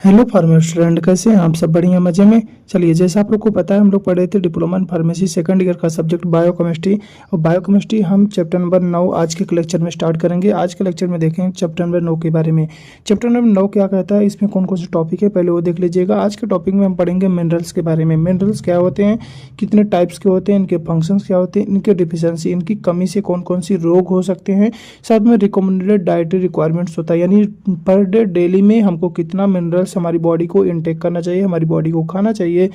Hello pharma student, कैसे हैं आप सब? बढ़िया मजे में। चलिए, जैसा आप लोग को पता है, हम लोग पढ़े थे diploma in pharmacy second year का सब्जेक्ट बायोकेमिस्ट्री। और बायोकेमिस्ट्री हम चैप्टर नंबर 9 आज के लेक्चर में स्टार्ट करेंगे। आज के लेक्चर में देखें चैप्टर नंबर 9 के बारे में। चैप्टर नंबर 9 क्या कहता है, इसमें कौन कौन से टॉपिक है, पहले वो देख लीजिएगा। आज के टॉपिक में हम पढ़ेंगे मिनरल्स के बारे में। मिनरल्स क्या होते हैं, कितने टाइप्स के होते हैं, इनके फंक्शंस क्या होते हैं, इनके डिफिशियंसी, इनकी कमी से कौन कौन सी रोग हो सकते हैं। साथ में रिकमेंडेड डाइटरी रिक्वायरमेंट्स होता है, यानी पर डे डेली में हमको कितना मिनरल्स हमारी बॉडी को इनटेक करना चाहिए, हमारी बॉडी को खाना चाहिए।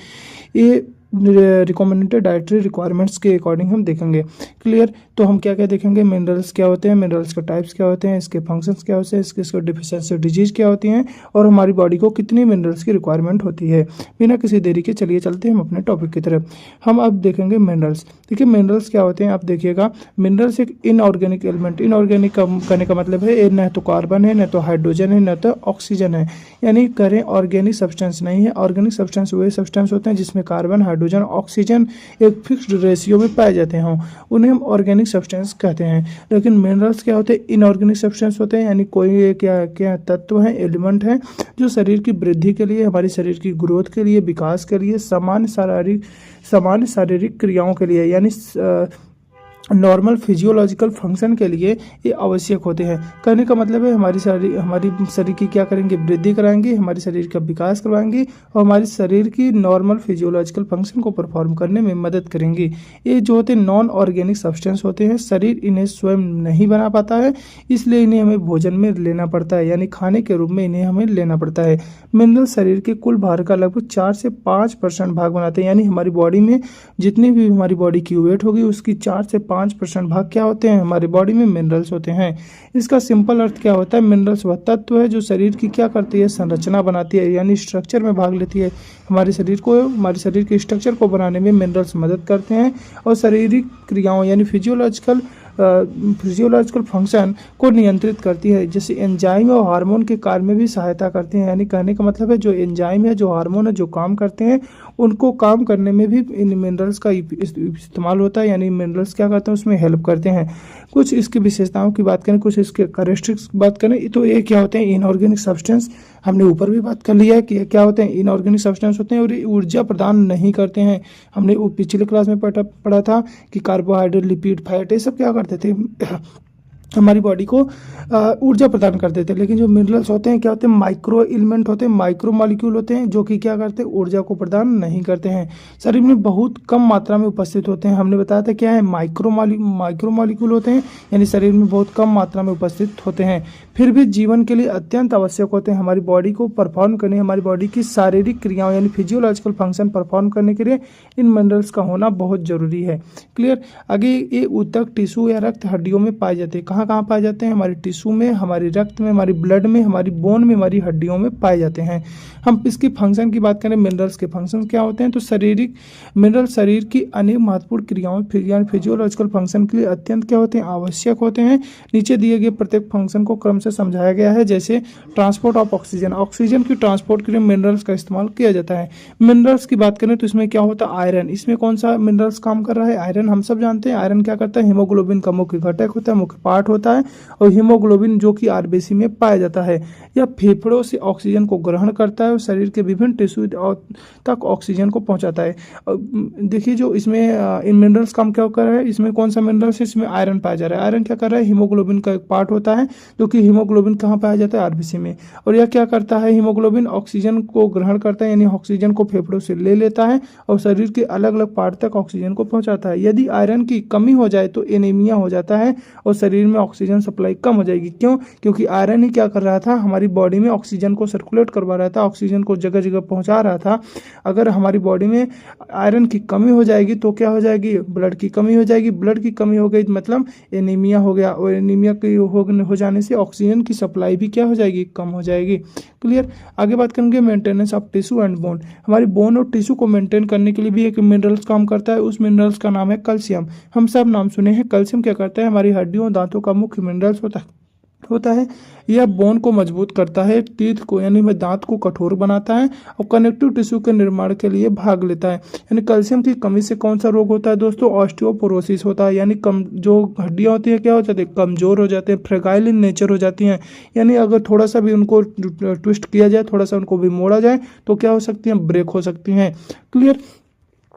ये रिकमेंडेड डाइटरी रिक्वायरमेंट्स के अकॉर्डिंग हम देखेंगे। क्लियर? तो हम क्या क्या देखेंगे, मिनरल्स क्या होते हैं, मिनरल्स के टाइप्स क्या होते हैं, इसके फंक्शंस क्या होते हैं, इसके डिफिशियंसी डिजीज क्या होती हैं, और हमारी बॉडी को कितनी मिनरल्स की रिक्वायरमेंट होती है। बिना किसी देरी के चलिए चलते हैं हम अपने टॉपिक की तरफ। हम अब देखेंगे मिनरल्स। देखिए, मिनरल्स क्या होते हैं, आप देखिएगा। मिनरल्स एक इनऑर्गेनिक एलिमेंट, इनऑर्गेनिक करने का मतलब है न तो कार्बन है, न तो हाइड्रोजन है, न तो ऑक्सीजन है। यानी करें ऑर्गेनिक सब्सटेंस नहीं है। ऑर्गेनिक सब्सटेंस वे सब्सटेंस होते हैं जिसमें कार्बन, हाइड्रोजन, ऑक्सीजन एक फिक्स्ड रेशियो में पाए जाते हों, उन्हें हम ऑर्गेनिक सब्सटेंस कहते हैं। लेकिन मिनरल्स क्या होते हैं, इनऑर्गेनिक सब्सटेंस होते हैं, यानी कोई क्या क्या तत्व है, एलिमेंट है, जो शरीर की वृद्धि के लिए, हमारे शरीर की ग्रोथ के लिए, विकास के लिए, सामान्य शारीरिक क्रियाओं के लिए, यानी नॉर्मल फिजियोलॉजिकल फंक्शन के लिए ये आवश्यक होते हैं। कहने का मतलब है हमारी शरीर की क्या करेंगे, वृद्धि कराएंगे, हमारे शरीर का विकास करवाएंगे और हमारे शरीर की नॉर्मल फिजियोलॉजिकल फंक्शन को परफॉर्म करने में मदद करेंगे। ये जो होते हैं नॉन ऑर्गेनिक सब्सटेंस होते हैं, शरीर इन्हें स्वयं नहीं बना पाता है, इसलिए इन्हें हमें भोजन में लेना पड़ता है, यानी खाने के रूप में इन्हें हमें लेना पड़ता है। मिनरल शरीर के कुल भार का लगभग 4 से 5% भाग बनाते हैं, यानी हमारी बॉडी में जितनी भी हमारी बॉडी की वेट होगी उसकी 4 से 5% भाग क्या होते हैं, हमारी बॉडी में मिनरल्स होते हैं। इसका सिंपल अर्थ क्या होता है, मिनरल्स वह तत्व है जो शरीर की क्या करती है, संरचना बनाती है, यानी स्ट्रक्चर में भाग लेती है। हमारे शरीर के स्ट्रक्चर को बनाने में मिनरल्स मदद करते हैं और शारीरिक क्रियाओं यानी फिजियोलॉजिकल फंक्शन को नियंत्रित करती है। जैसे एंजाइम और हार्मोन के कार्य में भी सहायता करती हैं। यानी कहने का मतलब है जो एंजाइम है, जो हार्मोन है, जो काम करते हैं, उनको काम करने में भी इन मिनरल्स का इस्तेमाल होता है। यानी मिनरल्स क्या करते हैं, उसमें हेल्प करते हैं। कुछ इसकी विशेषताओं की बात करें, कुछ इसके कैरेक्टरिस्टिक्स की बात करें, तो ये क्या होते हैं, इनऑर्गेनिक सब्सटेंस। हमने ऊपर भी बात कर लिया है कि ये क्या होते हैं, इनऑर्गेनिक सब्सटेंस होते हैं और ये ऊर्जा प्रदान नहीं करते हैं। हमने वो पिछले क्लास में पढ़ा था कि कार्बोहाइड्रेट, लिपिड, फैट, ये सब क्या करते थे, हमारी बॉडी को ऊर्जा प्रदान कर देते हैं। लेकिन जो मिनरल्स होते हैं क्या होते हैं, माइक्रो एलिमेंट होते हैं, माइक्रो मॉलिक्यूल होते हैं, जो कि क्या करते हैं, ऊर्जा को प्रदान नहीं करते हैं, शरीर में बहुत कम मात्रा में उपस्थित होते हैं। हमने बताया था क्या है, माइक्रो मॉलिक्यूल होते हैं, यानी शरीर में बहुत कम मात्रा में उपस्थित होते हैं, फिर भी जीवन के लिए अत्यंत आवश्यक होते हैं। हमारी बॉडी को परफॉर्म करने, हमारी बॉडी की शारीरिक क्रियाओं यानी फिजियोलॉजिकल फंक्शन परफॉर्म करने के लिए इन मिनरल्स का होना बहुत जरूरी है। क्लियर? आगे ये ऊतक, टिश्यू या रक्त हड्डियों में पाए जाते हैं। कहाँ पाए जाते हैं, हमारे टिश्यू में, हमारी रक्त में, हमारी ब्लड में, हमारी बोन में, हमारी हड्डियों में पाए जाते हैं। हम इसकी फंक्शन की बात करें, मिनरल्स के फंक्शन क्या होते हैं, तो मिनरल शरीर की अनेक महत्वपूर्ण क्रियाओं यानी फिजियोलॉजिकल फंक्शन के लिए अत्यंत क्या होते हैं, आवश्यक होते हैं। नीचे दिए गए प्रत्येक फंक्शन को क्रम से समझाया गया है। जैसे ट्रांसपोर्ट ऑफ ऑक्सीजन की ट्रांसपोर्ट के लिए मिनरल्स का इस्तेमाल किया जाता है। मिनरल्स की बात करें तो इसमें क्या होता है, आयरन। इसमें कौन सा मिनरल्स काम कर रहा है, आयरन। हम सब जानते हैं आयरन क्या करता है, हीमोग्लोबिन का मुख्य घटक होता है, मुख्य पार्ट होता है। और हीमोग्लोबिन जो कि आरबीसी में पाया जाता है, यह फेफड़ों से ऑक्सीजन को ग्रहण करता है और शरीर के विभिन्न टिश्यू तक ऑक्सीजन को पहुंचाता है। देखिए, जो इसमें इन मिनरल्स काम क्या कर रहा है, इसमें कौन सा मिनरल्स है, इसमें आयरन पाया जा रहा है। आयरन क्या कर रहा है, हीमोग्लोबिन का एक पार्ट होता है, जो कि हीमोग्लोबिन कहाँ पाया जाता है, आरबीसी में। और यह क्या करता है, हीमोग्लोबिन ऑक्सीजन को ग्रहण करता है, यानी ऑक्सीजन को फेफड़ों से ले लेता है और शरीर के अलग अलग पार्ट तक ऑक्सीजन को पहुंचाता है। यदि आयरन की कमी हो जाए तो एनीमिया हो जाता है और शरीर में ऑक्सीजन सप्लाई कम हो जाएगी। क्यों? क्योंकि आयरन ही क्या कर रहा था, हमारी बॉडी में ऑक्सीजन को सर्कुलेट करवा रहा था, ऑक्सीजन को जगह जगह पहुंचा रहा था। अगर हमारी बॉडी में आयरन की कमी हो जाएगी तो क्या हो जाएगी, ब्लड की कमी हो जाएगी। ब्लड की कमी हो गई मतलब एनीमिया हो गया, और एनीमिया की हो जाने से ऑक्सीजन की सप्लाई भी क्या हो जाएगी, कम हो जाएगी। क्लियर? आगे बात करेंगे maintenance of tissue and bone. हमारी बोन और टिश्यू को मेंटेन करने के लिए भी एक मिनरल्स काम करता है। उस मिनरल्स का नाम है कैल्शियम। हम सब नाम सुने हैं। कैल्शियम क्या करता है, हमारी हड्डियों, दांतों का मुख्य मिनरल्स होता है। होता है। यह बोन को मजबूत करता है, टीथ को यानी में दांत को कठोर बनाता है और कनेक्टिव टिश्यू के निर्माण के लिए भाग लेता है। यानी कैल्शियम की कमी से कौन सा रोग होता है दोस्तों? ऑस्टियोपोरोसिस होता है। यानी कम जो हड्डियां होती है क्या हो जाती है? कमजोर हो जाते हैं, फ्रेगाइल इन नेचर हो जाती हैं। यानी अगर थोड़ा सा भी उनको ट्विस्ट किया जाए, थोड़ा सा उनको भी मोड़ा जाए तो क्या हो सकती है? ब्रेक हो सकती हैं। क्लियर।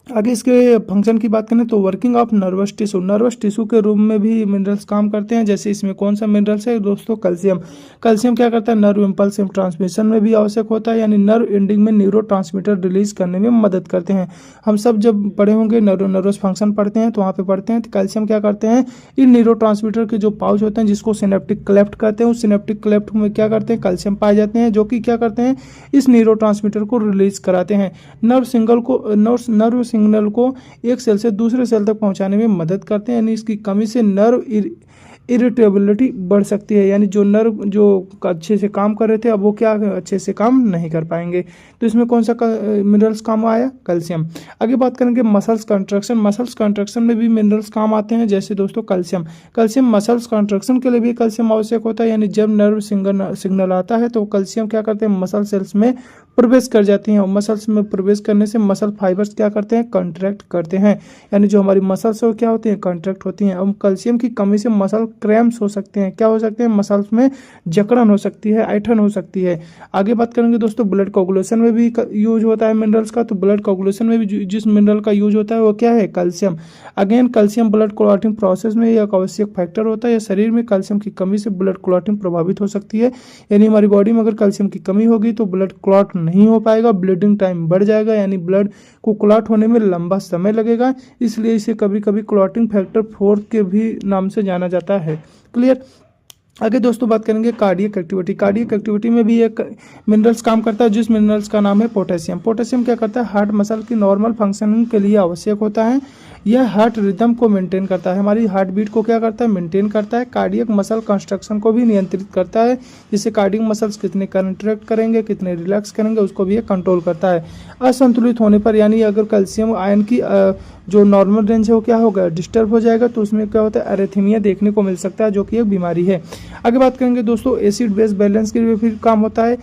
आगे इसके फंक्शन की बात करें तो working of nervous tissue, nervous tissue के रूप में भी मिनरल्स काम करते हैं। जैसे इसमें कौन सा मिनरल्स है दोस्तों? कैल्शियम। कैल्शियम क्या करता है? नर्व इम्पल्स ट्रांसमिशन में भी आवश्यक होता है, यानी नर्व एंडिंग में न्यूरो ट्रांसमीटर रिलीज करने में मदद करते हैं। हम सब जब पढ़े होंगे नर्वस फंक्शन पढ़ते हैं तो वहाँ पे पढ़ते हैं तो कैल्शियम क्या करते हैं? इन न्यूरो ट्रांसमीटर के जो पाउच होते हैं जिसको सिनेप्टिक क्लेफ्ट कहते हैं, उस सिनेप्टिक क्लेफ्ट में क्या करते हैं? कैल्शियम पाए जाते हैं, जो कि क्या करते हैं? इस न्यूरो ट्रांसमीटर को रिलीज कराते हैं। नर्व सिग्नल को एक सेल से दूसरे सेल तक पहुंचाने में मदद करते हैं। यानी इसकी कमी से नर्व इरिटेबिलिटी बढ़ सकती है, यानी जो नर्व जो अच्छे से काम कर रहे थे अब वो क्या अच्छे से काम नहीं कर पाएंगे। तो इसमें कौन सा मिनरल्स काम आया? कैल्शियम। आगे बात करेंगे मसल्स कंट्रक्शन। मसल्स कंट्रक्शन में भी मिनरल्स काम आते हैं, जैसे दोस्तों कैल्शियम। कैल्शियम मसल्स कंट्रक्शन के लिए भी कैल्शियम आवश्यक होता है, यानी जब नर्व सिग्नल आता है तो कैल्शियम क्या करते हैं? मसल सेल्स में प्रवेश कर जाती हैं और मसल्स में प्रवेश करने से मसल फाइबर्स क्या करते हैं? कंट्रैक्ट करते हैं, यानी जो हमारी मसल्स है वो क्या होती हैं? कंट्रैक्ट होती हैं। अब कैल्शियम की कमी से मसल क्रैम्प्स हो सकते हैं। क्या हो सकते हैं? मसल्स में जकड़न हो सकती है, ऐठन हो सकती है। आगे बात करेंगे दोस्तों ब्लड कोगुलेशन में भी यूज होता है मिनरल्स का। तो ब्लड कोगुलेशन में भी जिस मिनरल का यूज होता है वो क्या है? Calcium. Again calcium blood clotting process में एक आवश्यक फैक्टर होता है। या शरीर में कैल्शियम की कमी से ब्लड क्लॉटिंग प्रभावित हो सकती है, यानी हमारी बॉडी में अगर कैल्शियम की कमी होगी तो ब्लड क्लॉट नहीं हो पाएगा, ब्लीडिंग टाइम बढ़ जाएगा, यानी ब्लड को क्लॉट होने में लंबा समय लगेगा। इसलिए इसे कभी कभी क्लॉटिंग फैक्टर 4 के भी नाम से जाना जाता है। क्लियर। आगे दोस्तों बात करेंगे कार्डियक एक्टिविटी। कार्डियक एक्टिविटी में भी एक मिनरल्स काम करता है, जिस मिनरल्स का नाम है पोटेशियम। पोटेशियम क्या करता है? हार्ट मसल की नॉर्मल फंक्शनिंग के लिए आवश्यक होता है। यह हार्ट रिदम को मेंटेन करता है, हमारी हार्ट बीट को क्या करता है? मेंटेन करता है। कार्डियक मसल कंस्ट्रक्शन को भी नियंत्रित करता है, जिससे कार्डियक मसल्स कितने कंट्रैक्ट करेंगे, कितने रिलैक्स करेंगे, उसको भी ये कंट्रोल करता है। असंतुलित होने पर यानी अगर कैल्शियम आयन की जो नॉर्मल रेंज है वो क्या होगा? डिस्टर्ब हो जाएगा, तो उसमें क्या होता है? एरिथमिया देखने को मिल सकता है, जो कि एक बीमारी है। आगे बात करेंगे दोस्तों एसिड बेस बैलेंस के लिए फिर काम होता है,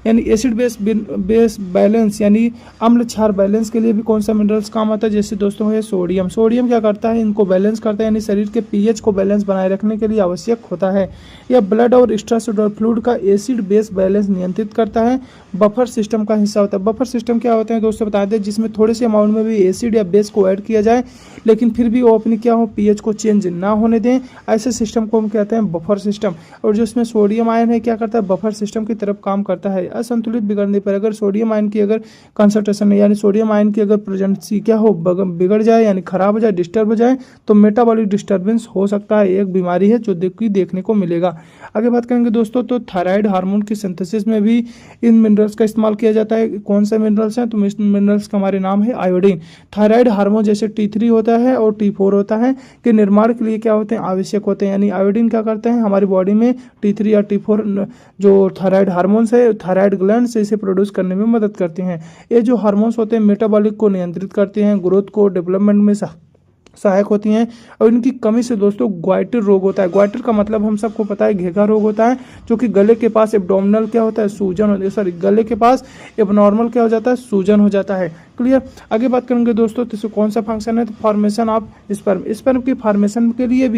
यानी एसिड बेस बैलेंस यानी अम्ल क्षार बैलेंस के लिए भी कौन सा मिनरल्स काम आता है? जैसे दोस्तों है सोडियम। सोडियम क्या करता है? इनको बैलेंस करता है, यानी शरीर के पीएच को बैलेंस बनाए रखने के लिए आवश्यक होता है। यह ब्लड और एक्स्ट्रासेलुलर फ्लूइड का एसिड बेस बैलेंस नियंत्रित करता है। बफर सिस्टम का हिस्सा होता है। बफर सिस्टम क्या होते हैं दोस्तों बता दें, जिसमें थोड़े से अमाउंट में भी एसिड या बेस को ऐड किया जाए लेकिन फिर भी वो अपनी क्या हो? पीएच को चेंज ना होने दें, ऐसे सिस्टम को हम कहते हैं बफर सिस्टम। और जो इसमें सोडियम आयन है क्या करता है? बफर सिस्टम की तरफ काम करता है। असंतुलित बिगड़ने पर अगर सोडियम आयन की अगर कंसंट्रेशन यानी सोडियम आयन की अगर प्रेजेंसी क्या हो? बिगड़ जाए, यानी खराब हो जाए, डिस्टर्ब हो जाए, तो मेटाबॉलिक डिस्टर्बेंस हो सकता है। एक बीमारी है जो देखने को मिलेगा। आगे बात करेंगे दोस्तों तो थायराइड हार्मोन की सिंथेसिस में भी इन मिनरल्स का इस्तेमाल किया जाता है। कौन से मिनरल्स हैं? तो मिनरल्स का हमारे नाम है आयोडीन। थायराइड हार्मोन जैसे T3 होता है और T4 होता है के निर्माण के लिए क्या होते हैं? आवश्यक होते हैं। यानी आयोडीन क्या करते हैं? हमारी बॉडी में T3 या T4 जो थायराइड हार्मोन्स है, थायराइड ग्लैंड से इसे प्रोड्यूस करने में मदद करते हैं। ये जो हार्मोन्स होते हैं मेटाबॉलिक को नियंत्रित करते हैं, ग्रोथ को डेवलपमेंट में सहायक होती हैं। और इनकी कमी से दोस्तों ग्वाइटर रोग होता है। ग्वाइटर का मतलब हम सबको पता है घेघा रोग होता है, जो कि गले के पास एब्डोमिनल क्या होता है? सूजन होता है, सॉरी गले के पास एबनॉर्मल क्या हो जाता है? सूजन हो जाता है। क्लियर। आगे बात करेंगे दोस्तों तो कौन सा फंक्शन है? तो फॉर्मेशन ऑफ स्पर्म। स्पर्म की फॉर्मेशन के लिए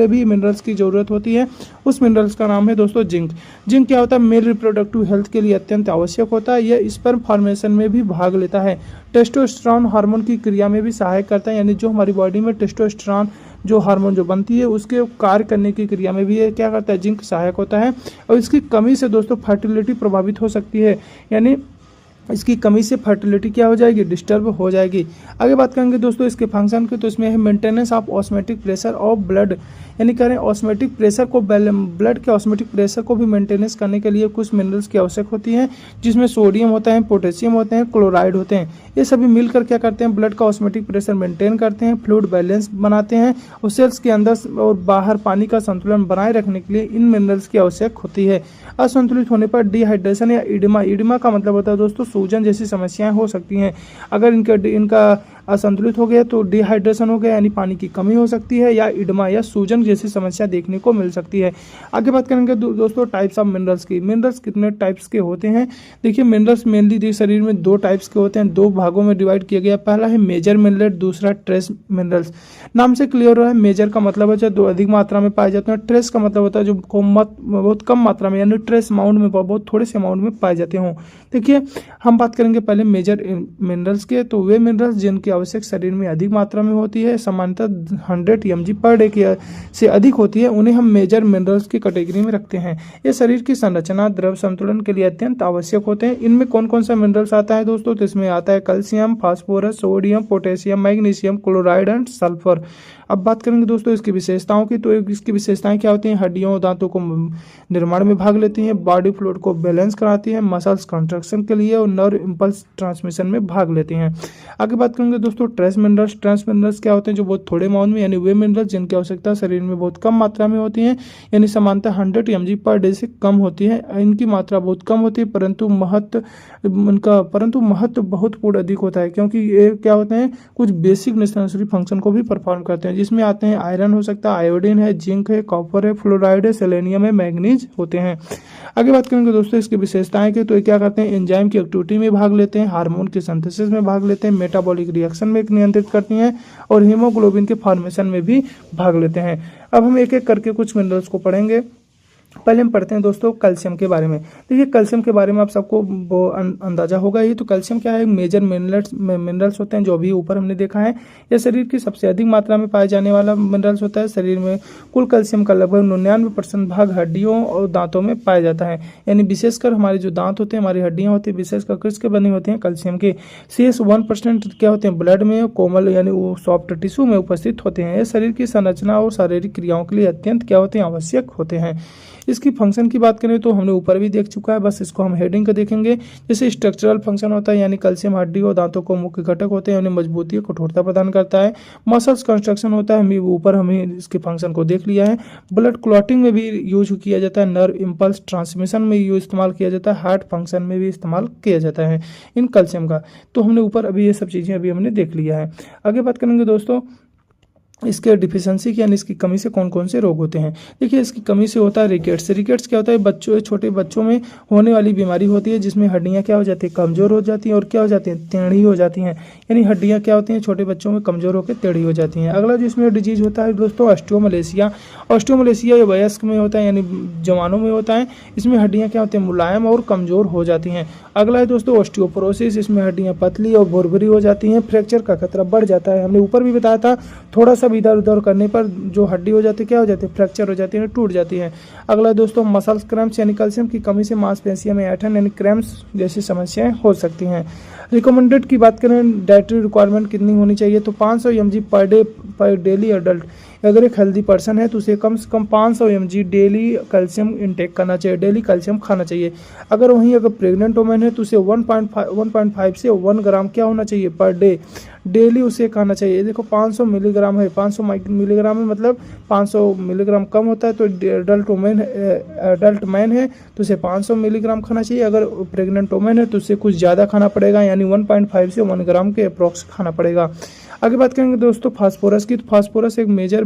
भी मिनरल्स की जरूरत होती है। उस मिनरल्स का नाम है दोस्तों जिंक। जिंक क्या होता है? मेल रिप्रोडक्टिव हेल्थ के लिए अत्यंत आवश्यक होता है। यह स्पर्म फॉर्मेशन में भी भाग लेता है। टेस्टोस्टेरोन हार्मोन की क्रिया में भी सहायक करता है, यानी जो हमारी बॉडी में टेस्टोस्टेरोन जो हार्मोन जो बनती है उसके कार्य करने की क्रिया में भी ये क्या करता है? जिंक सहायक होता है। और इसकी कमी से दोस्तों फर्टिलिटी प्रभावित हो सकती है, यानी इसकी कमी से फर्टिलिटी क्या हो जाएगी? डिस्टर्ब हो जाएगी। आगे बात करेंगे दोस्तों इसके फंक्शन के, तो इसमें है maintenance of osmotic pressure of blood, यानी कह रहे हैं ऑस्मेटिक प्रेशर को ब्लड के ऑस्मेटिक प्रेशर को भी मेंटेनेंस करने के लिए कुछ मिनरल्स की आवश्यक होती है, जिसमें सोडियम होता है, पोटेशियम होते हैं, क्लोराइड होते हैं। ये सभी मिलकर क्या करते हैं? ब्लड का ऑस्मेटिक प्रेशर मेंटेन करते हैं, फ्लूइड बैलेंस बनाते हैं और सेल्स के अंदर और बाहर पानी का संतुलन बनाए रखने के लिए इन मिनरल्स की आवश्यक होती है। असंतुलित होने पर डिहाइड्रेशन या इडिमा का मतलब होता है दोस्तों सूजन जैसी समस्याएं हो सकती हैं। अगर इनका असंतुलित हो गया तो डिहाइड्रेशन हो गया यानी पानी की कमी हो सकती है, या इडमा या सूजन जैसी समस्या देखने को मिल सकती है। आगे बात करेंगे दोस्तों टाइप्स ऑफ मिनरल्स की। मिनरल्स कितने टाइप्स के होते हैं? देखिए मिनरल्स मेनली शरीर में दो टाइप्स के होते हैं, दो भागों में डिवाइड किया गया। पहला है मेजर मिनरल, दूसरा ट्रेस मिनरल्स। नाम से क्लियर है, मेजर का मतलब है जो अधिक मात्रा में पाए जाते हैं, ट्रेस का मतलब होता है जो बहुत कम मात्रा में यानी ट्रेस अमाउंट में बहुत थोड़े से अमाउंट में पाए जाते हों। देखिए हम बात करेंगे पहले मेजर मिनरल्स के, तो वे मिनरल्स जिनकी आवश्यक शरीर में अधिक मात्रा में होती है, सामान्यतः 100 mg पर डे की से अधिक होती है, उन्हें हम मेजर मिनरल्स की कैटेगरी में रखते हैं। ये शरीर की संरचना द्रव संतुलन के लिए अत्यंत आवश्यक होते हैं। इनमें कौन कौन सा मिनरल्स आता है दोस्तों? तो इसमें आता है calcium, phosphorus, sodium, potassium, magnesium, chloride and sulphur. अब बात करेंगे दोस्तों इसकी विशेषताओं की, तो इसकी विशेषताएं क्या होती हैं? हड्डियों दांतों को निर्माण में भाग लेती हैं, बॉडी फ्लूइड को बैलेंस कराती है, मसल्स कंस्ट्रक्शन के लिए और नर्व इंपल्स ट्रांसमिशन में भाग लेती हैं। आगे बात करेंगे दोस्तों ट्रेस मिनरल्स। ट्रेस मिनरल्स क्या होते हैं? जो बहुत थोड़े अमाउंट में यानी वे मिनरल्स जिनकी आवश्यकता शरीर में बहुत कम मात्रा में होती है, यानी सामान्यतः 100 mg पर डे से कम होती है। इनकी मात्रा बहुत कम होती है परंतु महत्व बहुत पूर्ण अधिक होता है, क्योंकि ये क्या होते हैं? कुछ बेसिक नेसेसरी फंक्शन को भी परफॉर्म करते हैं, जिसमें आते हैं आयरन हो सकता है, आयोडीन है, जिंक है, कॉपर है, फ्लोराइड है, सेलेनियम है, मैग्नीज होते हैं। आगे बात करेंगे दोस्तों इसकी विशेषताएं की, तो ये क्या करते हैं? एंजाइम की एक्टिविटी में भाग लेते हैं, हार्मोन के सिंथेसिस में भाग लेते हैं, मेटाबॉलिक रिएक्शन में नियंत्रित करती हैं और हीमोग्लोबिन के फॉर्मेशन में भी भाग लेते हैं। अब हम एक एक करके कुछ मिनरल्स को पढ़ेंगे। पहले हम पढ़ते हैं दोस्तों कैल्शियम के बारे में। देखिए कैल्शियम के बारे में आप सबको अंदाजा होगा ही। तो कैल्शियम क्या है? मेजर मिनरल्स होते हैं जो अभी ऊपर हमने देखा है। यह शरीर की सबसे अधिक मात्रा में पाए जाने वाला मिनरल्स होता है। शरीर में कुल कैल्शियम का लगभग 99% भाग हड्डियों और दांतों में पाया जाता है, यानी विशेषकर हमारे जो दांत होते हैं, हमारी हड्डियां होती हैं, विशेषकर किसके बनी होती हैं? कैल्शियम के। शेष 1% क्या होते हैं? ब्लड में कोमल यानी वो सॉफ्ट टिश्यू में उपस्थित होते हैं। यह शरीर की संरचना और शारीरिक क्रियाओं के लिए अत्यंत क्या होते हैं? आवश्यक होते हैं। इसकी फंक्शन की बात करें तो हमने ऊपर भी देख चुका है, बस इसको हम हेडिंग का देखेंगे। जैसे स्ट्रक्चरल फंक्शन होता है, यानी कैल्शियम हड्डी और दांतों को मुख्य घटक होते हैं, उन्हें मजबूती और कठोरता प्रदान करता है। मसल्स कंस्ट्रक्शन होता है, हमें ऊपर हमें इसके फंक्शन को देख लिया है। ब्लड क्लॉटिंग में भी यूज किया जाता है, नर्व इंपल्स ट्रांसमिशन में यूज इस्तेमाल किया जाता है, हार्ट फंक्शन में भी इस्तेमाल किया जाता है इन कैल्शियम का। तो हमने ऊपर अभी ये सब चीज़ें अभी हमने देख लिया है। आगे बात करेंगे दोस्तों इसके डिफिशियंसी की यानी इसकी कमी से कौन कौन से रोग होते हैं। देखिए इसकी कमी से होता है रिकेट्स। रिकेट्स क्या होता है? छोटे बच्चों में होने वाली बीमारी होती है, जिसमें हड्डियां क्या हो जाती है? कमजोर हो जाती हैं और क्या हो जाती हैं? टेढ़ी हो जाती हैं, यानी हड्डियां क्या होती हैं? छोटे बच्चों में कमजोर होकर टेढ़ी हो जाती हैं। अगला जो इसमें डिजीज होता है दोस्तों ऑस्टियोमलेशिया। ऑस्टियोमलेशिया ये वयस्क में होता है यानी जवानों में होता है। इसमें हड्डियां क्या होती हैं? मुलायम और कमजोर हो जाती हैं। अगला है दोस्तों ऑस्टियोपोरोसिस। इसमें हड्डियां पतली और भुरभुरी हो जाती हैं, फ्रैक्चर का खतरा बढ़ जाता है। हमने ऊपर भी बताया था, थोड़ा सा भी इधर उधर करने पर जो हड्डी हो जाती है क्या हो जाती है? फ्रैक्चर हो जाती है, टूट जाती है। अगला दोस्तों मसल्स क्रैम्प्स, यानी कैल्शियम की कमी से मांसपेशियों में ऐंठन यानी क्रैम्प्स जैसी समस्याएं हो सकती हैं। रिकमेंडेड की बात करें, डाइटरी रिक्वायरमेंट कितनी होनी चाहिए? तो 500 mg पर डे पर डेली अडल्ट। अगर एक हेल्दी पर्सन है तो उसे कम से कम 500 mg डेली कैल्शियम इंटेक करना चाहिए, डेली कैल्शियम खाना चाहिए। अगर प्रेग्नेंट वुमेन है तो उसे 1.5 से 1 ग्राम क्या होना चाहिए? पर डे डेली उसे खाना चाहिए। देखो 500 मिलीग्राम है, 500 मिलीग्राम है, मतलब 500 मिलीग्राम कम होता है। तो अडल्ट मैन है तो उसे 500 मिलीग्राम खाना चाहिए। अगर प्रेग्नेंट वुमेन है तो उसे कुछ ज़्यादा खाना पड़ेगा, यानी 1.5 से 1 ग्राम के अप्रॉक्स खाना पड़ेगा। आगे बात करेंगे दोस्तों फास्फोरस की। तो फास्फोरस एक मेजर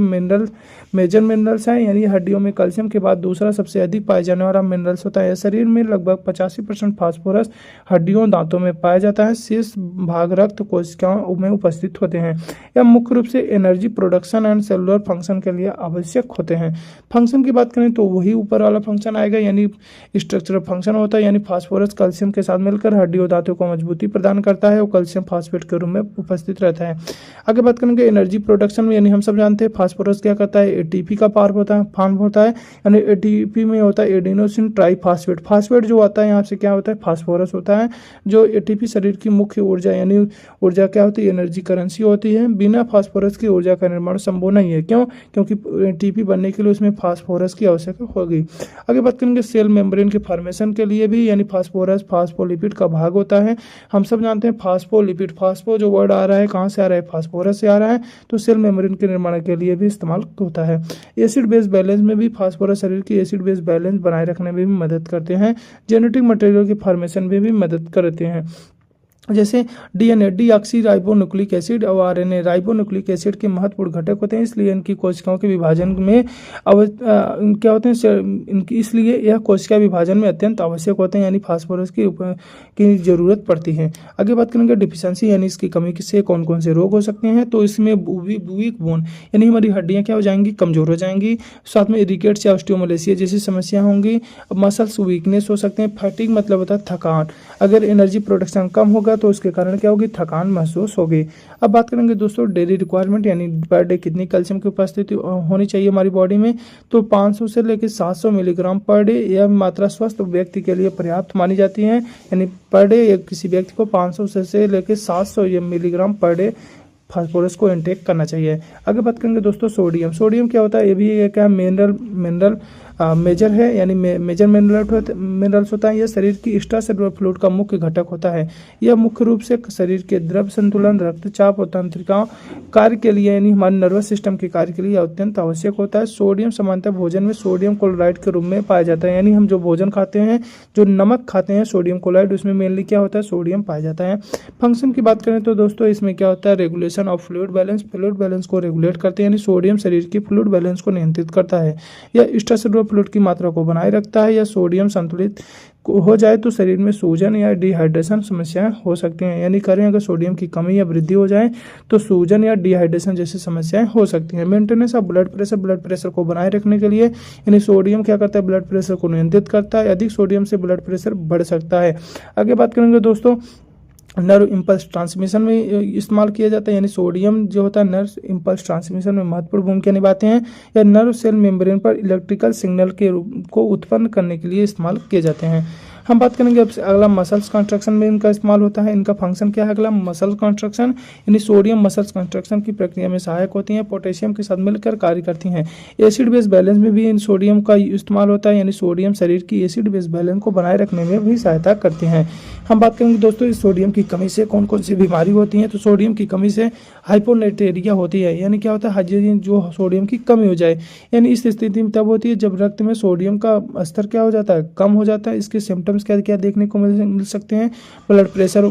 मिनरल्स है, यानी हड्डियों में कैल्शियम के बाद दूसरा सबसे अधिक पाए जाने वाला मिनरल्स होता है। शरीर में लगभग 85% फास्फोरस हड्डियों दांतों में पाया जाता है। शेष भाग रक्त कोशिकाओं में उपस्थित होते हैं। यह मुख्य रूप से energy production and cellular function के लिए आवश्यक होते हैं। फंक्शन की बात करें तो वही ऊपर वाला फंक्शन आएगा, यानी स्ट्रक्चरल फंक्शन होता है, यानी फास्फोरस कैल्शियम के साथ मिलकर हड्डियों दांतों को मजबूती प्रदान करता है और कैल्शियम फास्फेट के रूप में उपस्थित रहता है। आगे बात करेंगे एनर्जी प्रोडक्शन में, यानी हम सब जानते हैं फास्फोरस क्या करता है? एटीपी का फॉर्म होता है, यानी एटीपी में होता है एडिनोसिन ट्राइफॉस्फेट। फास्फेट जो आता है यहाँ से क्या होता है? फास्फोरस होता है। जो एटीपी शरीर की मुख्य ऊर्जा यानी ऊर्जा क्या होती है? एनर्जी करेंसी होती है। बिना फास्फोरस की ऊर्जा का निर्माण संभव नहीं है। क्यों? क्योंकि एटीपी बनने के लिए उसमें फास्फोरस की आवश्यकता होगी। आगे बात करेंगे सेल मेम्ब्रेन के फॉर्मेशन के लिए भी, यानी फास्फोरस फास्फोलिपिड का भाग होता है। हम सब जानते हैं फास्फोलिपिड, फास्फो जो वर्ड आ रहा है कहाँ से आ रहा है? फास्फोरस से आ रहा है। तो सेल मेम्ब्रेन के निर्माण के लिए भी इस्तेमाल होता है। एसिड बेस बैलेंस में भी फास्फोरस शरीर की एसिड बेस बैलेंस बनाए रखने में भी मदद करते हैं। जेनेटिक मटेरियल के फॉर्मेशन में भी मदद करते हैं। जैसे डीएनए डीऑक्सी राइबोन्यूक्लिक एसिड और आरएनए राइबोन्यूक्लिक एसिड के महत्वपूर्ण घटक होते हैं, इसलिए इनकी कोशिकाओं के विभाजन में क्या होते हैं इनकी, इसलिए यह कोशिका विभाजन में अत्यंत आवश्यक होते हैं, यानी फास्फोरस की जरूरत पड़ती है। आगे बात करेंगे डिफिशियंसी यानी इसकी कमी से कौन कौन से रोग हो सकते हैं। तो इसमें वीक बोन यानी हमारी हड्डियां क्या हो जाएंगी, कमजोर हो जाएंगी। साथ में रिकेट्स या ऑस्टियोमलेसिया जैसी समस्या होंगी। मसल्स वीकनेस हो सकते हैं। फैटिग मतलब होता है थकान, अगर एनर्जी प्रोडक्शन कम होगा तो उसके कारण क्या होगी, थकान महसूस होगी। अब बात करेंगे दोस्तों डेली रिक्वायरमेंट यानी पर डे कितनी कैल्शियम की उपस्थिति होनी चाहिए हमारी बॉडी में। तो 500 से लेकर 700 मिलीग्राम पर डे यह मात्रा स्वस्थ व्यक्ति के लिए पर्याप्त मानी जाती है। यानी पर डे किसी व्यक्ति को 500 से लेकर 700 मिलीग्राम पर डे फास्फोरस को इंटेक करना चाहिए। आगे बात करेंगे दोस्तों सोडियम। सोडियम क्या होता है, ये भी क्या मिनरल मेजर है, यानी मेजर मिनरल्स होता है। यह शरीर की एक्स्ट्रासेलुलर फ्लूइड का मुख्य घटक होता है। यह मुख्य रूप से शरीर के द्रव संतुलन, रक्तचाप और तंत्रिका कार्य के लिए यानी हमारे नर्वस सिस्टम के कार्य के लिए अत्यंत आवश्यक होता है। सोडियम सामान्यतः भोजन में सोडियम क्लोराइड के रूप में पाया जाता है, यानी हम जो भोजन खाते हैं, जो नमक खाते हैं सोडियम क्लोराइड, उसमें मेनली क्या होता है, सोडियम पाया जाता है। फंक्शन की बात करें तो दोस्तों इसमें क्या होता है, रेगुलेशन ऑफ फ्लूइड बैलेंस को रेगुलेट करते हैं, यानी सोडियम शरीर की फ्लूइड बैलेंस को नियंत्रित करता है। यह एक्स्ट्रासेलुलर फ्लूइड की मात्रा को बनाए रखता है। या सोडियम संतुलित हो जाए तो शरीर में सूजन या डिहाइड्रेशन समस्याएं हो सकती हैं, यानी करें अगर सोडियम की कमी या वृद्धि हो जाए तो सूजन या डिहाइड्रेशन जैसी समस्याएं हो सकती हैं। मेंटेनेंस ऑफ ब्लड प्रेशर को बनाए रखने के लिए यानी सोडियम क्या करता है, ब्लड प्रेशर को नियंत्रित करता है। अधिक सोडियम से ब्लड प्रेशर बढ़ सकता है। आगे बात करेंगे दोस्तों नर्व इम्पल्स ट्रांसमिशन में इस्तेमाल किया जाता है, यानी सोडियम जो होता है नर्व इम्पल्स ट्रांसमिशन में महत्वपूर्ण भूमिका निभाते हैं। या नर्व सेल मेम्ब्रेन पर इलेक्ट्रिकल सिग्नल के रूप को उत्पन्न करने के लिए इस्तेमाल किए जाते हैं। हम बात करेंगे अब अगला मसल्स कंस्ट्रक्शन में इनका इस्तेमाल होता है। इनका फंक्शन क्या है, अगला मसल कंस्ट्रक्शन, यानी सोडियम मसल्स कंस्ट्रक्शन की प्रक्रिया में सहायक होती हैं, पोटेशियम के साथ मिलकर कार्य करती हैं। एसिड बेस बैलेंस में भी इन सोडियम का इस्तेमाल होता है, यानी सोडियम शरीर की एसिड बेस बैलेंस को बनाए रखने में भी सहायता करती हैं। हम बात करेंगे दोस्तों इस सोडियम की कमी से कौन कौन सी बीमारी होती हैं। तो सोडियम की कमी से हाइपोनेट्रेरिया होती है, यानी क्या होता है, हाइड्रोजन जो सोडियम की कमी हो जाए, यानी इस स्थिति में तब होती है जब रक्त में सोडियम का स्तर क्या हो जाता है, कम हो जाता है। इसके सिम्टम्स क्या क्या देखने को मिल सकते हैं, ब्लड प्रेशर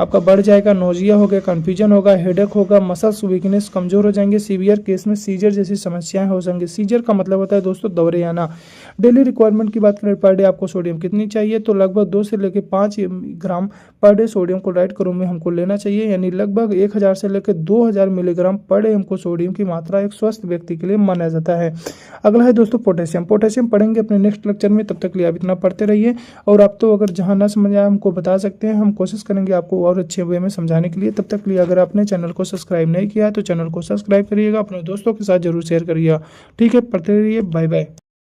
आपका बढ़ जाएगा, नोजिया होगा, कन्फ्यूजन होगा, हेडेक होगा, मसल्स वीकनेस, कमजोर हो जाएंगे। सीवियर केस में सीजर जैसी समस्याएं हो जाएंगी। सीजर का मतलब होता है दोस्तों दौरे आना। डेली रिक्वायरमेंट की बात करें पर डे आपको सोडियम कितनी चाहिए, तो लगभग 2 से लेकर 5 ग्राम पर डे सोडियम क्लोराइड के रूप में हमको लेना चाहिए, यानी लगभग 1000 से लेकर 2000 मिलीग्राम पर डे हमको सोडियम की मात्रा एक स्वस्थ व्यक्ति के लिए माना जाता है। अगला है दोस्तों पोटेशियम। पोटेशियम पढ़ेंगे अपने नेक्स्ट लेक्चर में, तब तक के लिए आप इतना पढ़ते रहिए। और आप तो अगर जहां ना समझ आए हमको बता सकते हैं, हम कोशिश करेंगे आपको और अच्छे वे में समझाने के लिए। तब तक के लिए अगर आपने चैनल को सब्सक्राइब नहीं किया तो चैनल को सब्सक्राइब करिएगा, अपने दोस्तों के साथ जरूर शेयर करिएगा। ठीक है, पढ़ते रहिए, बाय बाय।